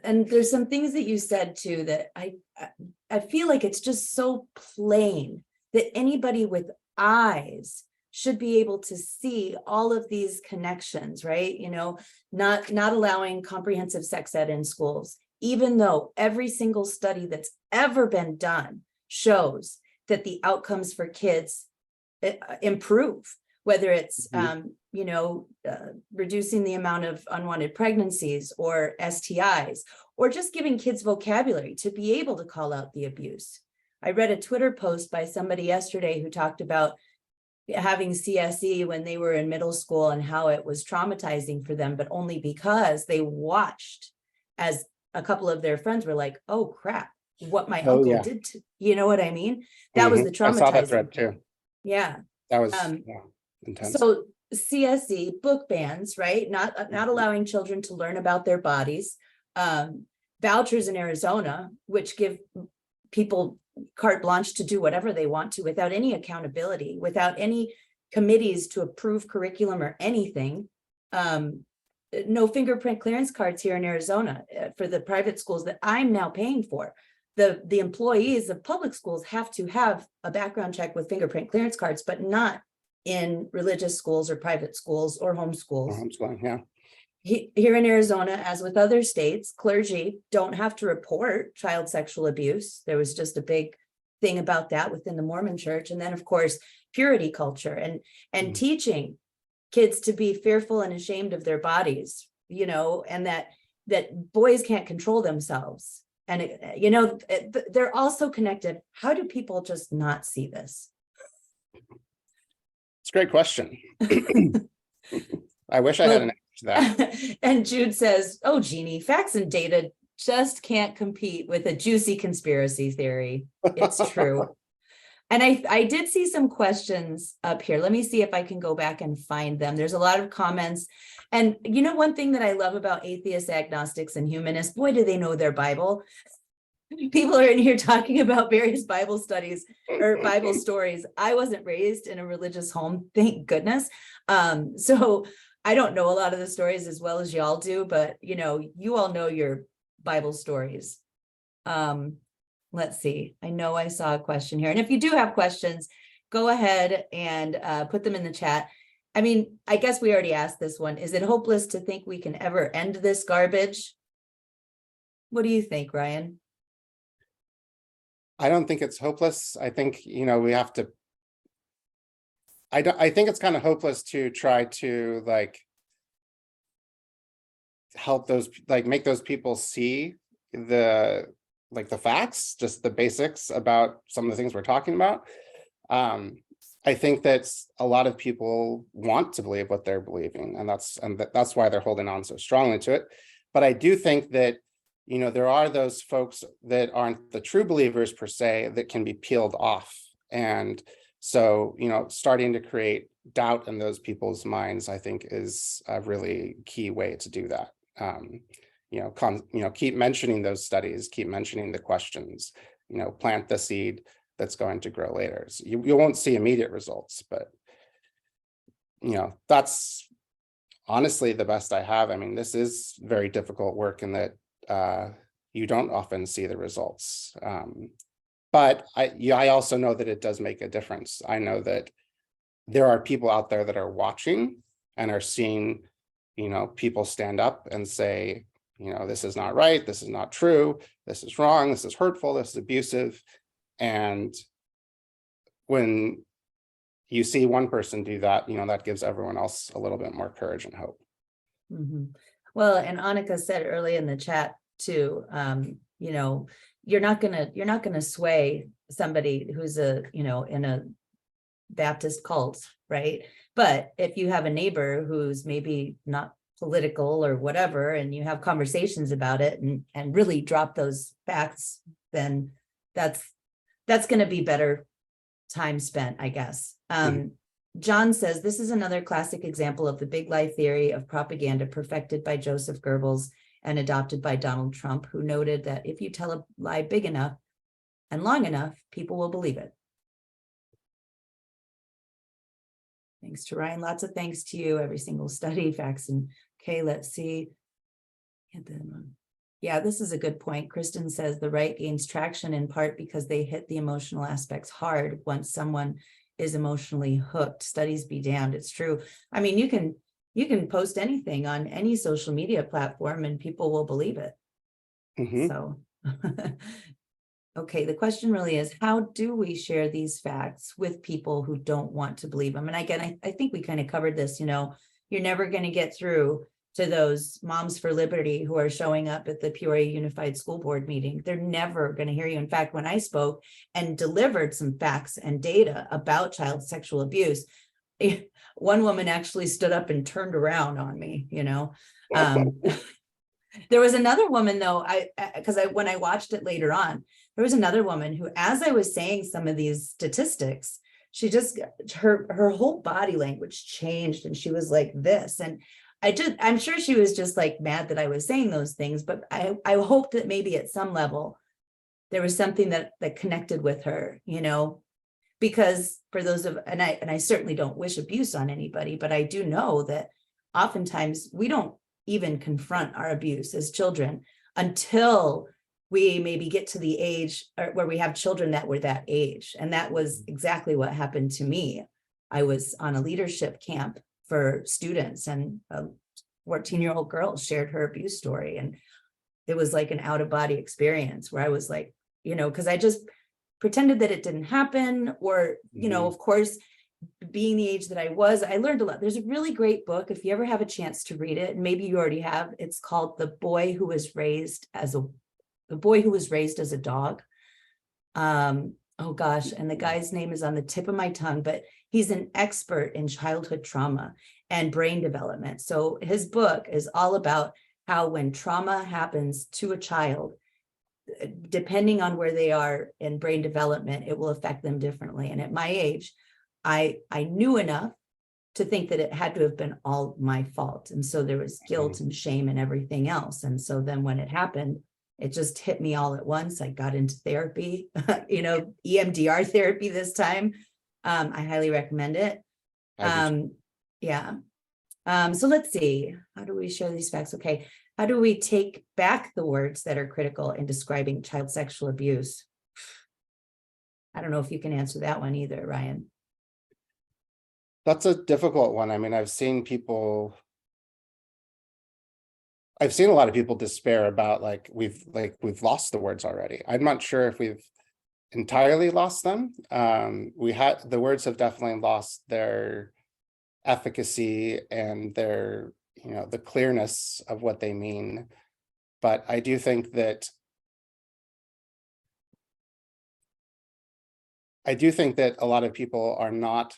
there's some things that you said too that I feel like it's just so plain that anybody with eyes should be able to see all of these connections, right? Not allowing comprehensive sex ed in schools, even though every single study that's ever been done shows that the outcomes for kids improve, whether it's, reducing the amount of unwanted pregnancies or STIs, or just giving kids vocabulary to be able to call out the abuse. I read a Twitter post by somebody yesterday who talked about having CSE when they were in middle school and how it was traumatizing for them, but only because they watched as a couple of their friends were like, oh crap, what my Oh, uncle yeah. did to, you know what I mean? That was the I saw that traumatizing. thread too. Yeah. That was intense. So CSE book bans, right? Not allowing children to learn about their bodies. Vouchers in Arizona, which give people carte blanche to do whatever they want to without any accountability, without any committees to approve curriculum or anything. No fingerprint clearance cards here in Arizona for the private schools that I'm now paying for. The employees of public schools have to have a background check with fingerprint clearance cards, but not in religious schools or private schools or homeschools. Homeschooling, yeah. Here in Arizona, as with other states, clergy don't have to report child sexual abuse. There was just a big thing about that within the Mormon church. And then, of course, purity culture and teaching kids to be fearful and ashamed of their bodies, you know, and that boys can't control themselves. And, you know, they're also connected. How do people just not see this? It's a great question. I wish I had an answer to that. And Jude says, oh, Jeannie, facts and data just can't compete with a juicy conspiracy theory. It's true. And I did see some questions up here. Let me see if I can go back and find them. There's a lot of comments. And you know, one thing that I love about atheists, agnostics, and humanists, boy, do they know their Bible. People are in here talking about various Bible studies or Bible stories. I wasn't raised in a religious home, thank goodness. So I don't know a lot of the stories as well as y'all do, but you know, you all know your Bible stories. Let's see. I know I saw a question here. And if you do have questions, go ahead and put them in the chat. I mean, I guess we already asked this one. Is it hopeless to think we can ever end this garbage? What do you think, Ryan? I don't think it's hopeless. I think, you know, we have to, I think it's kind of hopeless to try to like help those, like make those people see the facts, just the basics about some of the things we're talking about. I think that a lot of people want to believe what they're believing, and that's why they're holding on so strongly to it. But I do think that, you know, there are those folks that aren't the true believers per se that can be peeled off. And so, you know, starting to create doubt in those people's minds, I think, is a really key way to do that. You know, keep mentioning those studies, keep mentioning the questions, you know, plant the seed that's going to grow later. So you won't see immediate results, but, you know, that's honestly the best I have. I mean, this is very difficult work in that you don't often see the results. But I also know that it does make a difference. I know that there are people out there that are watching and are seeing, you know, people stand up and say, you know, this is not right, this is not true, this is wrong, this is hurtful, this is abusive. And when you see one person do that, you know, that gives everyone else a little bit more courage and hope. Well, and Annika said early in the chat too, you know, you're not gonna sway somebody who's in a Baptist cult, right? But if you have a neighbor who's maybe not political or whatever, and you have conversations about it and really drop those facts, then that's going to be better time spent, I guess. John says, this is another classic example of the big lie theory of propaganda perfected by Joseph Goebbels and adopted by Donald Trump, who noted that if you tell a lie big enough and long enough, people will believe it. Thanks to Ryan. Lots of thanks to you. Every single study, facts, and okay, let's see. Yeah, this is a good point. Kristen says the right gains traction in part because they hit the emotional aspects hard once someone is emotionally hooked. Studies be damned. It's true. I mean, you can post anything on any social media platform and people will believe it. So okay, the question really is, how do we share these facts with people who don't want to believe them? And again, I think we kind of covered this, you know, you're never going to get through to those Moms for Liberty who are showing up at the Peoria Unified School Board meeting. They're never going to hear you. In fact, when I spoke and delivered some facts and data about child sexual abuse, one woman actually stood up and turned around on me, you know. There was another woman though, when I watched it later on, there was another woman who, as I was saying some of these statistics, she just, her whole body language changed and she was like this. And I'm sure she was just like mad that I was saying those things, but I hope that maybe at some level there was something that connected with her, you know, because for those of, and I certainly don't wish abuse on anybody, but I do know that oftentimes we don't even confront our abuse as children until we maybe get to the age where we have children that were that age. And that was exactly what happened to me. I was on a leadership camp for students, and a 14-year-old girl shared her abuse story. And it was like an out-of-body experience where I was like, you know, because I just pretended that it didn't happen, or, you know, of course, being the age that I was, I learned a lot. There's a really great book, if you ever have a chance to read it, and maybe you already have, it's called The Boy Who Was Raised as a Dog. Oh gosh, and the guy's name is on the tip of my tongue, but he's an expert in childhood trauma and brain development. So his book is all about how when trauma happens to a child, depending on where they are in brain development, it will affect them differently. And at my age, I knew enough to think that it had to have been all my fault. And so there was guilt and shame and everything else. And so then when it happened, it just hit me all at once. I got into therapy, you know, EMDR therapy this time. I highly recommend it. Yeah. So let's see, how do we share these facts? Okay. How do we take back the words that are critical in describing child sexual abuse? I don't know if you can answer that one either, Ryan. That's a difficult one. I mean, I've seen a lot of people despair about we've lost the words already. I'm not sure if we've entirely lost them. The words have definitely lost their efficacy and their, you know, the clearness of what they mean. But I do think that a lot of people are not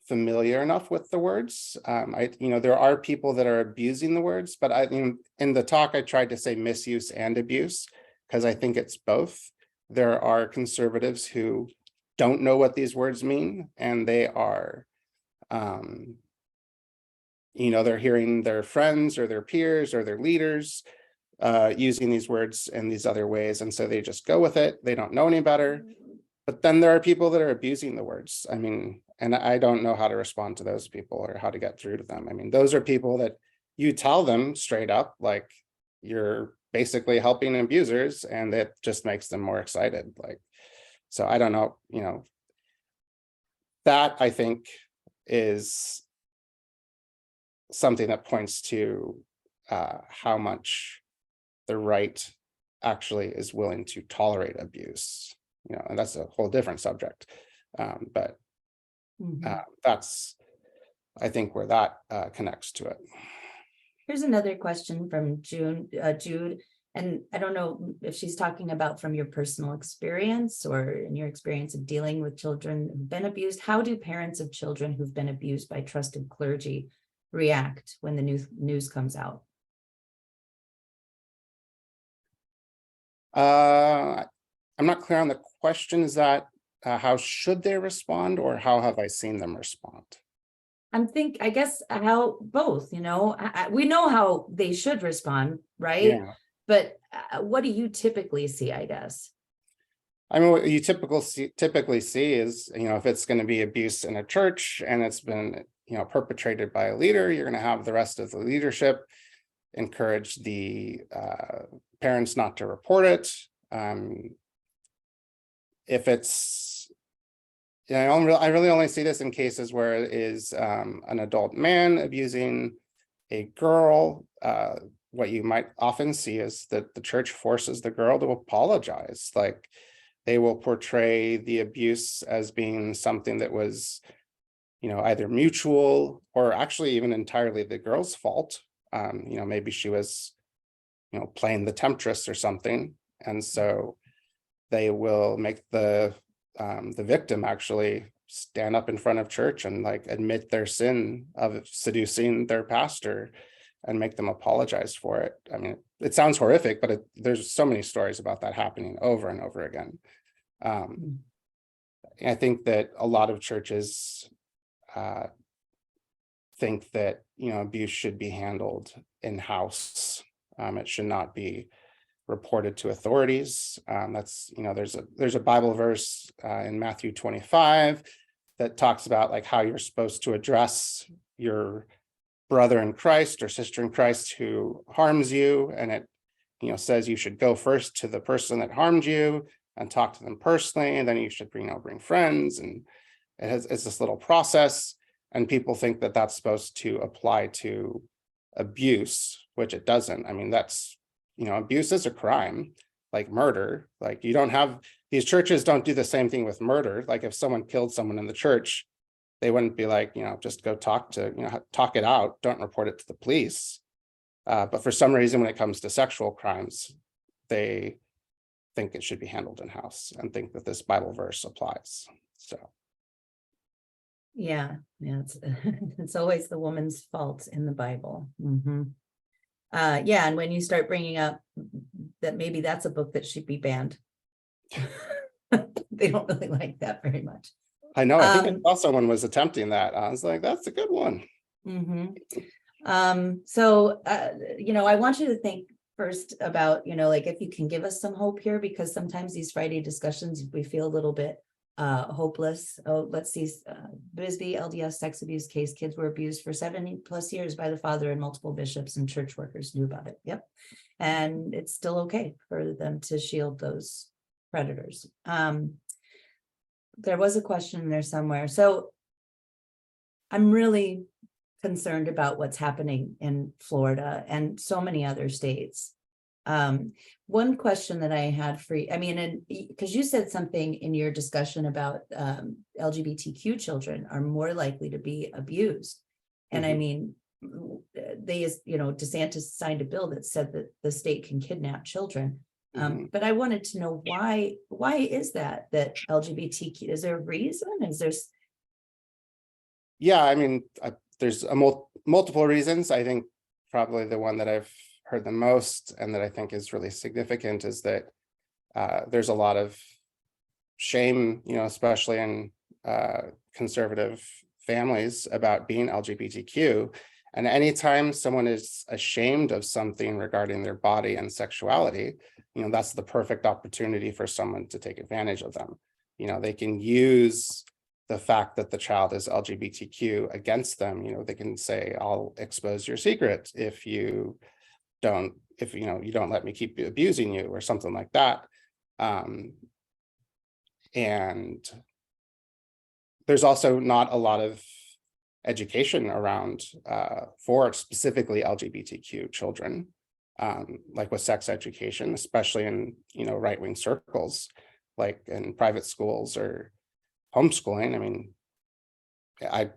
familiar enough with the words. There are people that are abusing the words, but in the talk, I tried to say misuse and abuse, because I think it's both. There are conservatives who don't know what these words mean, and they are, they're hearing their friends or their peers or their leaders using these words in these other ways. And so they just go with it. They don't know any better. But then there are people that are abusing the words. I mean, and I don't know how to respond to those people or how to get through to them. I mean, those are people that you tell them straight up, like, you're basically helping abusers, and it just makes them more excited. So I don't know, that I think is something that points to how much the right actually is willing to tolerate abuse. And that's a whole different subject. But that's, I think, where that connects to it. Here's another question from Jude, and I don't know if she's talking about from your personal experience or in your experience of dealing with children who've been abused. How do parents of children who've been abused by trusted clergy react when the news comes out? I'm not clear on the question. Is that how should they respond, or how have I seen them respond? I guess how both, we know how they should respond, right? Yeah. But what do you typically see, I guess? I mean, what you typically see is, if it's going to be abuse in a church and it's been, perpetrated by a leader, you're going to have the rest of the leadership encourage the parents not to report it. If it's, I really only see this in cases where it is an adult man abusing a girl. What you might often see is that the church forces the girl to apologize. Like, they will portray the abuse as being something that was, either mutual or actually even entirely the girl's fault. Maybe she was, playing the temptress or something. And so they will make the victim actually stand up in front of church and like admit their sin of seducing their pastor and make them apologize for it. I mean, it sounds horrific, but there's so many stories about that happening over and over again. I think that a lot of churches think that, abuse should be handled in-house. It should not be reported to authorities. That's, there's a Bible verse in Matthew 25 that talks about like how you're supposed to address your brother in Christ or sister in Christ who harms you. And it, says you should go first to the person that harmed you and talk to them personally. And then you should, bring friends. And it's this little process. And people think that that's supposed to apply to abuse, which it doesn't. I mean, that's, abuse is a crime, like murder. Like these churches don't do the same thing with murder. Like if someone killed someone in the church, they wouldn't be like, just go talk it out, don't report it to the police. But for some reason, when it comes to sexual crimes, they think it should be handled in-house and think that this Bible verse applies. So. Yeah, it's always the woman's fault in the Bible. And when you start bringing up that maybe that's a book that should be banned, they don't really like that very much. I know. I think I saw someone was attempting that. I was like, that's a good one. So, I want you to think first about, like if you can give us some hope here, because sometimes these Friday discussions, we feel a little bit hopeless. Oh, let's see, Bisbee LDS sex abuse case, kids were abused for 70+ years by the father, and multiple bishops and church workers knew about it. Yep. And it's still okay for them to shield those predators. There was a question in there somewhere. So I'm really concerned about what's happening in Florida and so many other states. One question that I had for you, and because you said something in your discussion about LGBTQ children are more likely to be abused. And DeSantis signed a bill that said that the state can kidnap children. But I wanted to know why is that LGBTQ, is there a reason? There's multiple reasons. I think probably the one that I've heard the most and that I think is really significant is that there's a lot of shame, especially in conservative families about being LGBTQ. And anytime someone is ashamed of something regarding their body and sexuality, that's the perfect opportunity for someone to take advantage of them. They can use the fact that the child is LGBTQ against them. They can say, I'll expose your secret if you don't let me keep abusing you or something like that. And there's also not a lot of education around for specifically LGBTQ children, like with sex education, especially in right-wing circles, like in private schools or homeschooling. I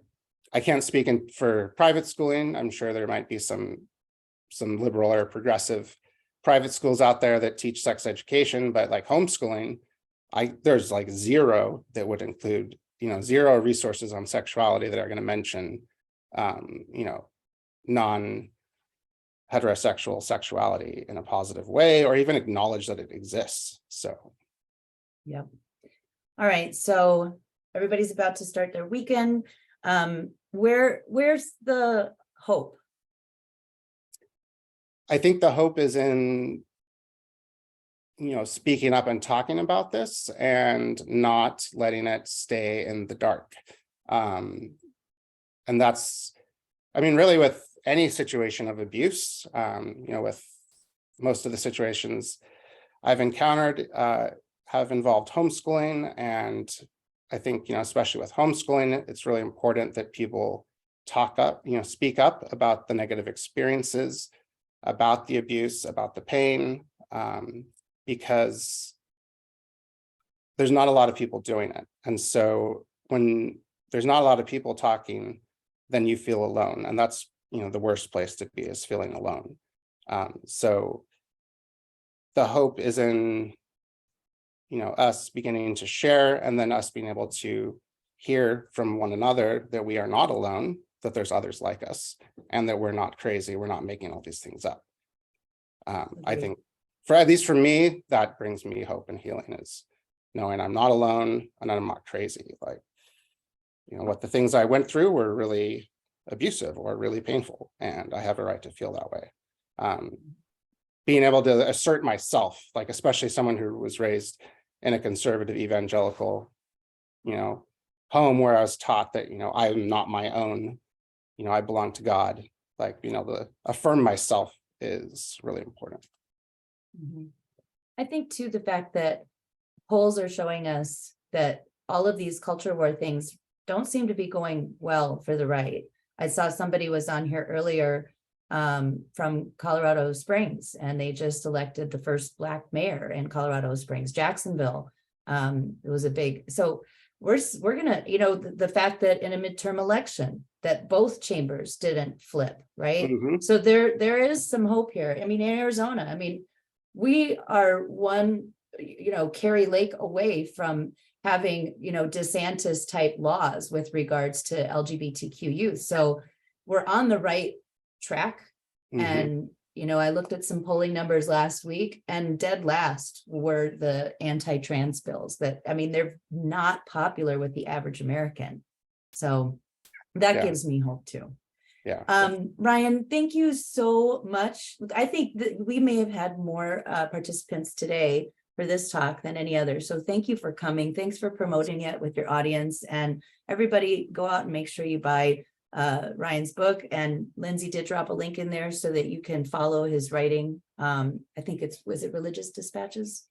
can't speak for private schooling. I'm sure there might be some liberal or progressive private schools out there that teach sex education, but like homeschooling, there's like zero that would include, zero resources on sexuality that are going to mention, non-heterosexual sexuality in a positive way, or even acknowledge that it exists. So. Yep. All right. So everybody's about to start their weekend. Where's the hope? I think the hope is in, speaking up and talking about this and not letting it stay in the dark. And that's, really with any situation of abuse, with most of the situations I've encountered have involved homeschooling. And I think, especially with homeschooling, it's really important that people speak up about the negative experiences, about the abuse, about the pain, because there's not a lot of people doing it. And so when there's not a lot of people talking, then you feel alone. And that's the worst place to be is feeling alone. So the hope is in, us beginning to share, and then us being able to hear from one another that we are not alone, that there's others like us, and that we're not crazy. We're not making all these things up. I think at least for me, that brings me hope and healing, is knowing I'm not alone and I'm not crazy. Like, what the things I went through were really abusive or really painful, and I have a right to feel that way. Being able to assert myself, like especially someone who was raised in a conservative evangelical, home where I was taught that, I am not my own, I belong to God. Like, being able to affirm myself is really important. I think too, the fact that polls are showing us that all of these culture war things don't seem to be going well for the right. I saw somebody was on here earlier from Colorado Springs, and they just elected the first Black mayor in Colorado Springs, Jacksonville. It was a big, so we're gonna, the fact that in a midterm election that both chambers didn't flip, right? So there is some hope here. I mean, in Arizona, I mean, we are one, Kerry Lake away from having, DeSantis type laws with regards to LGBTQ youth. So we're on the right track. And, I looked at some polling numbers last week, and dead last were the anti-trans bills that, I mean, they're not popular with the average American. So that gives me hope too. Ryan, thank you so much. I think that we may have had more participants today for this talk than any other. So thank you for coming. Thanks for promoting it with your audience, and everybody go out and make sure you buy Ryan's book. And Lindsay did drop a link in there so that you can follow his writing. I think was it Religious Dispatches?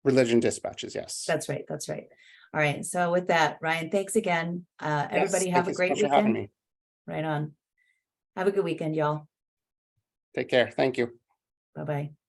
Religion Dispatches, yes. That's right. That's right. All right. So with that, Ryan, thanks again. Everybody have a great weekend. Right on. Have a good weekend, y'all. Take care. Thank you. Bye-bye.